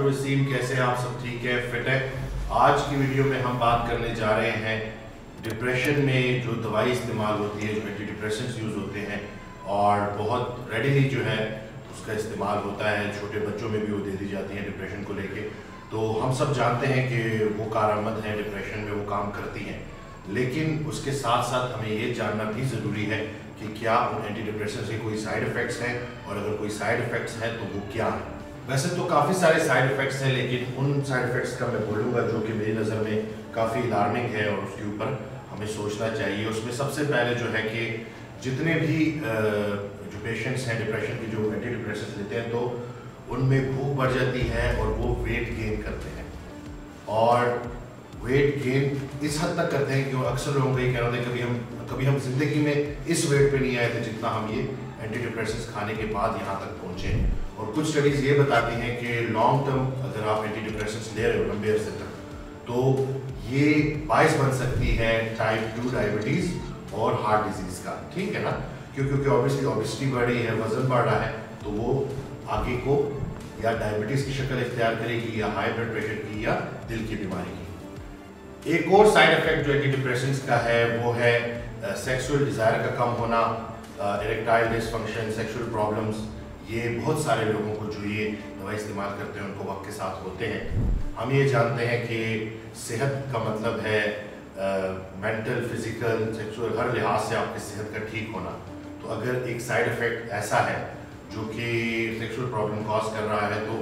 Doctor Wasim, कैसे हैं आप सब? ठीक है, फिट है? आज की वीडियो में हम बात करने जा रहे हैं डिप्रेशन में जो दवाई इस्तेमाल होती है, जो एंटी डिप्रेसेंट्स यूज़ होते हैं और बहुत रेडिली जो है उसका इस्तेमाल होता है, छोटे बच्चों में भी वो दे दी जाती है डिप्रेशन को लेके। तो हम सब जानते हैं कि वो कारआमद हैं, डिप्रेशन में वो काम करती हैं, लेकिन उसके साथ साथ हमें ये जानना भी ज़रूरी है कि क्या उन एंटी डिप्रेसेंट्स के कोई साइड इफ़ेक्ट्स हैं, और अगर कोई साइड इफ़ेक्ट्स हैं तो वो क्या हैं। वैसे तो काफ़ी सारे साइड इफ़ेक्ट्स हैं, लेकिन उन साइड इफ़ेक्ट्स का मैं बोलूँगा जो कि मेरी नज़र में काफ़ी अलार्मिंग है और उसके ऊपर हमें सोचना चाहिए। उसमें सबसे पहले जो है कि जितने भी जो पेशेंट्स हैं डिप्रेशन के, जो एंटी डिप्रेसेंट्स लेते हैं, तो उनमें भूख बढ़ जाती है और वो वेट गेन करते हैं। और वेट गेन इस हद तक करते हैं कि अक्सर लोगों का ये कहना होता है कभी हम जिंदगी में इस वेट पे नहीं आए थे जितना हम ये एंटी डिप्रेसेंट्स खाने के बाद यहाँ तक पहुँचे। और कुछ स्टडीज़ ये बताती हैं कि लॉन्ग टर्म अगर आप एंटी डिप्रेसेंट्स ले रहे हो लंबे अरसे तक, तो ये बायस बन सकती है टाइप 2 डायबिटीज़ और हार्ट डिजीज़ का। ठीक है ना? क्योंकि ऑब्वियसली ओबेसिटी बढ़ रही है, वजन बढ़ रहा है, तो वो आगे को या डायबिटीज़ की शक्ल इख्तियार करेगी, या हाई ब्लड प्रेशर की, या दिल की बीमारी की। एक और साइड इफेक्ट जो एंटी डिप्रेसेंट्स का है वो है सेक्सुअल डिज़ायर का कम होना, इरेक्टाइल डिसफंक्शन, सेक्सुअल प्रॉब्लम्स। ये बहुत सारे लोगों को जो ये दवाई इस्तेमाल करते हैं उनको वक्त के साथ होते हैं। हम ये जानते हैं कि सेहत का मतलब है मेंटल, फिजिकल, सेक्सुअल, हर लिहाज से आपकी सेहत का ठीक होना। तो अगर एक साइड इफ़ेक्ट ऐसा है जो कि सेक्सुअल प्रॉब्लम कॉज कर रहा है, तो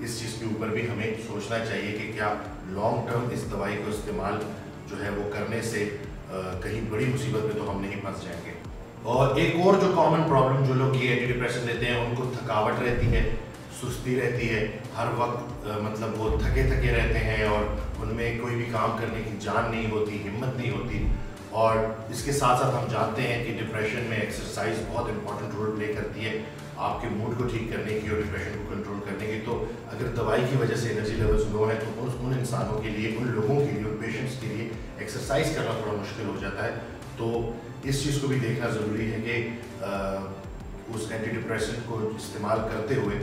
इस चीज़ के ऊपर भी हमें सोचना चाहिए कि क्या लॉन्ग टर्म इस दवाई को इस्तेमाल जो है वो करने से कहीं बड़ी मुसीबत में तो हम नहीं फंस जाएंगे। और एक और जो कॉमन प्रॉब्लम जो लोग ये एंटी डिप्रेशन लेते हैं उनको थकावट रहती है, सुस्ती रहती है, हर वक्त मतलब वो थके थके रहते हैं और उनमें कोई भी काम करने की जान नहीं होती, हिम्मत नहीं होती। और इसके साथ साथ हम जानते हैं कि डिप्रेशन में एक्सरसाइज बहुत इंपॉर्टेंट रोल प्ले करती है आपके मूड को ठीक करने की और डिप्रेशन को कंट्रोल करने की। तो अगर दवाई की वजह से एनर्जी लेवल्स लो है तो उन इंसानों के लिए, उन लोगों के लिए, उन पेशेंट्स के लिए एक्सरसाइज करना थोड़ा मुश्किल हो जाता है। तो इस चीज़ को भी देखना ज़रूरी है कि उस एंटी डिप्रेसेंट को इस्तेमाल करते हुए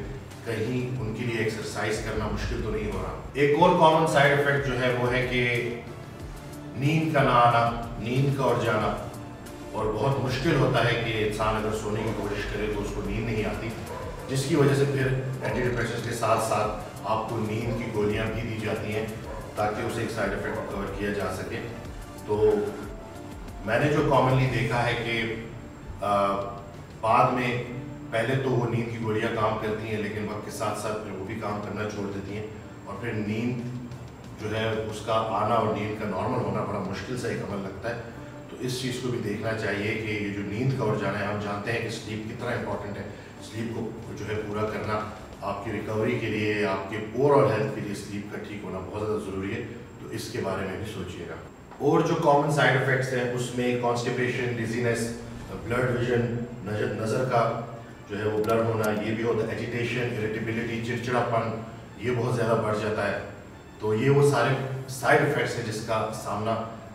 कहीं उनके लिए एक्सरसाइज करना मुश्किल तो नहीं हो रहा। एक और कॉमन साइड इफ़ेक्ट जो है वो है कि नींद का ना आना, नींद का और जाना। और बहुत मुश्किल होता है कि इंसान अगर सोने की कोशिश करे तो उसको नींद नहीं आती, जिसकी वजह से फिर एंटी डिप्रेसेंट्स के साथ साथ आपको नींद की गोलियां भी दी जाती हैं ताकि उसे एक साइड इफ़ेक्ट कवर किया जा सके। तो मैंने जो कॉमनली देखा है कि बाद में पहले तो वो नींद की गोलियां काम करती हैं, लेकिन वक्त के साथ साथ फिर वो भी काम करना छोड़ देती हैं और फिर नींद जो है उसका आना और नींद का नॉर्मल होना बड़ा मुश्किल सा एक अमल लगता है। तो इस चीज़ को भी देखना चाहिए कि ये जो नींद का और जाना है, हम जानते हैं कि स्लीप कितना इंपॉर्टेंट है। स्लीप को जो है पूरा करना आपकी रिकवरी के लिए, आपके ओवरऑल हेल्थ के लिए स्लीप का ठीक होना बहुत ज़्यादा ज़रूरी है। तो इसके बारे में भी सोचिएगा। और जो कॉमन साइड इफ़ेक्ट्स हैं उसमें कॉन्स्टिपेशन, डिजीनेस, ब्लड विजन, नज़र का जो है वो ब्लर होना, ये भी होता है। एजिटेशन, इरिटेबिलिटी, चिड़चिड़ापन, ये बहुत ज़्यादा बढ़ जाता है। तो ये वो सारे साइड इफ़ेक्ट्स हैं जिसका सामना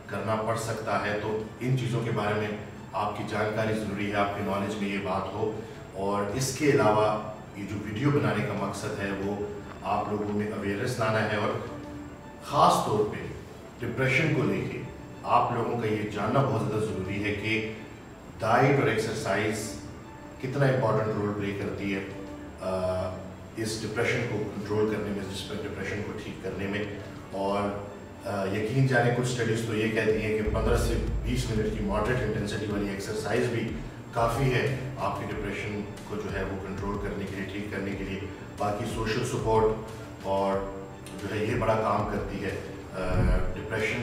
करना पड़ सकता है। तो इन चीज़ों के बारे में आपकी जानकारी ज़रूरी है, आपकी नॉलेज में ये बात हो। और इसके अलावा ये जो वीडियो बनाने का मकसद है वो आप लोगों में अवेयरनेस लाना है, और ख़ास तौर पे डिप्रेशन को लेके आप लोगों का ये जानना बहुत ज़्यादा ज़रूरी है कि डाइट और एक्सरसाइज कितना इम्पॉर्टेंट रोल प्ले करती है इस डिप्रेशन को कंट्रोल करने में, जिस पर डिप्रेशन को ठीक करने में। और यकीन जाने कुछ स्टडीज़ तो ये कहती हैं कि 15 से 20 मिनट की मॉडरेट इंटेंसिटी वाली एक्सरसाइज भी काफ़ी है आपकी डिप्रेशन को जो है वो कंट्रोल करने के लिए, ठीक करने के लिए। बाकी सोशल सपोर्ट और जो है ये बड़ा काम करती है। डिप्रेशन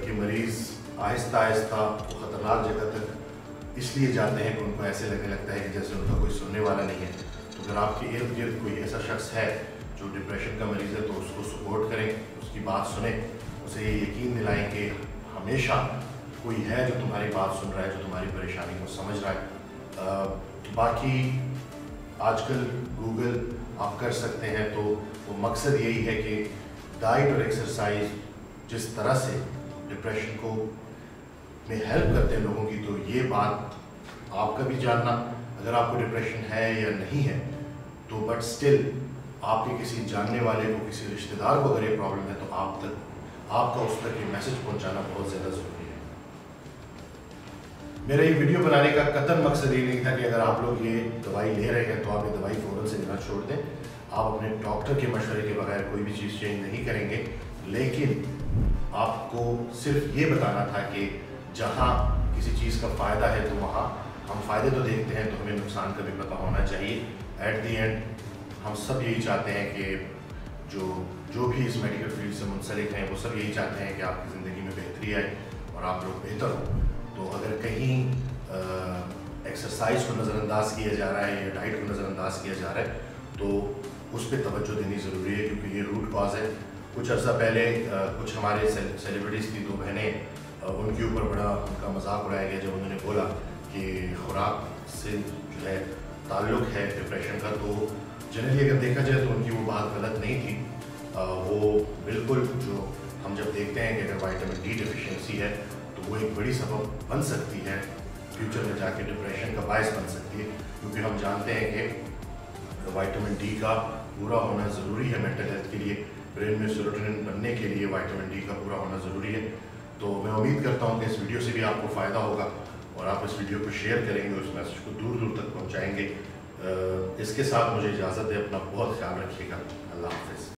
के मरीज़ आहिस्ता आहिस्ता ख़तरनाक जगह तक इसलिए जाते हैं कि उनको ऐसे लगने लगता है कि जैसे उनका कोई सुनने वाला नहीं है। तो अगर आपके इर्द गिर्द कोई ऐसा शख्स है जो डिप्रेशन का मरीज़ है तो उसको सपोर्ट करें, उसकी बात सुने, उसे ये यकीन दिलाएं कि हमेशा कोई है जो तुम्हारी बात सुन रहा है, जो तुम्हारी परेशानी को समझ रहा है। बाकी आजकल गूगल आप कर सकते हैं, तो वो मकसद यही है कि डाइट और एक्सरसाइज जिस तरह से डिप्रेशन को में हेल्प करते हैं लोगों की, तो ये बात आपका भी जानना, अगर आपको डिप्रेशन है या नहीं है, तो बट स्टिल आपके किसी जानने वाले को, किसी रिश्तेदार को अगर ये प्रॉब्लम है तो आपका उस तक ये मैसेज पहुंचाना बहुत ज़्यादा ज़रूरी है। मेरा ये वीडियो बनाने का कतई मकसद ये नहीं था कि अगर आप लोग ये दवाई ले रहे हैं तो आप ये दवाई फ़ौरन से लेना छोड़ दें। आप अपने डॉक्टर के मशवरे के बगैर कोई भी चीज़ चेंज नहीं करेंगे, लेकिन आपको सिर्फ ये बताना था कि जहाँ किसी चीज़ का फ़ायदा है तो वहाँ हम फ़ायदे तो देखते हैं, तो हमें नुकसान का भी पता होना चाहिए। एट दी एंड हम सब यही चाहते हैं कि जो भी इस मेडिकल फील्ड से मुंसलिक हैं वो सब यही चाहते हैं कि आपकी ज़िंदगी में बेहतरी आए और आप लोग बेहतर हो। तो अगर कहीं एक्सरसाइज को नज़रअंदाज किया जा रहा है या डाइट को नज़रअंदाज किया जा रहा है तो उस पर तवज्जो देनी ज़रूरी है, क्योंकि ये रूट कॉज है। कुछ अर्सा पहले कुछ हमारे सेलिब्रिटीज़ की 2 बहनें, उनके ऊपर बड़ा उनका मजाक उड़ाया गया जब उन्होंने बोला कि खुराक से जो है ताल्लुक़ है डिप्रेशन का। तो जनरली अगर देखा जाए तो उनकी वो बात गलत नहीं थी। वो बिल्कुल, जो हम जब देखते हैं कि अगर विटामिन डी डिफिशिएंसी है तो वो एक बड़ी सबब बन सकती है, फ्यूचर में जाके डिप्रेशन का बायस बन सकती है, क्योंकि हम जानते हैं कि विटामिन डी का पूरा होना ज़रूरी है मेंटल हेल्थ के लिए। ब्रेन में सेरोटोनिन बनने के लिए विटामिन डी का पूरा होना ज़रूरी है। तो मैं उम्मीद करता हूँ कि इस वीडियो से भी आपको फ़ायदा होगा और आप इस वीडियो को शेयर करेंगे, उस मैसेज को दूर दूर तक पहुँचाएँगे। इसके साथ मुझे इजाज़त है, अपना बहुत ख्याल रखिएगा। अल्लाह हाफ़िज़।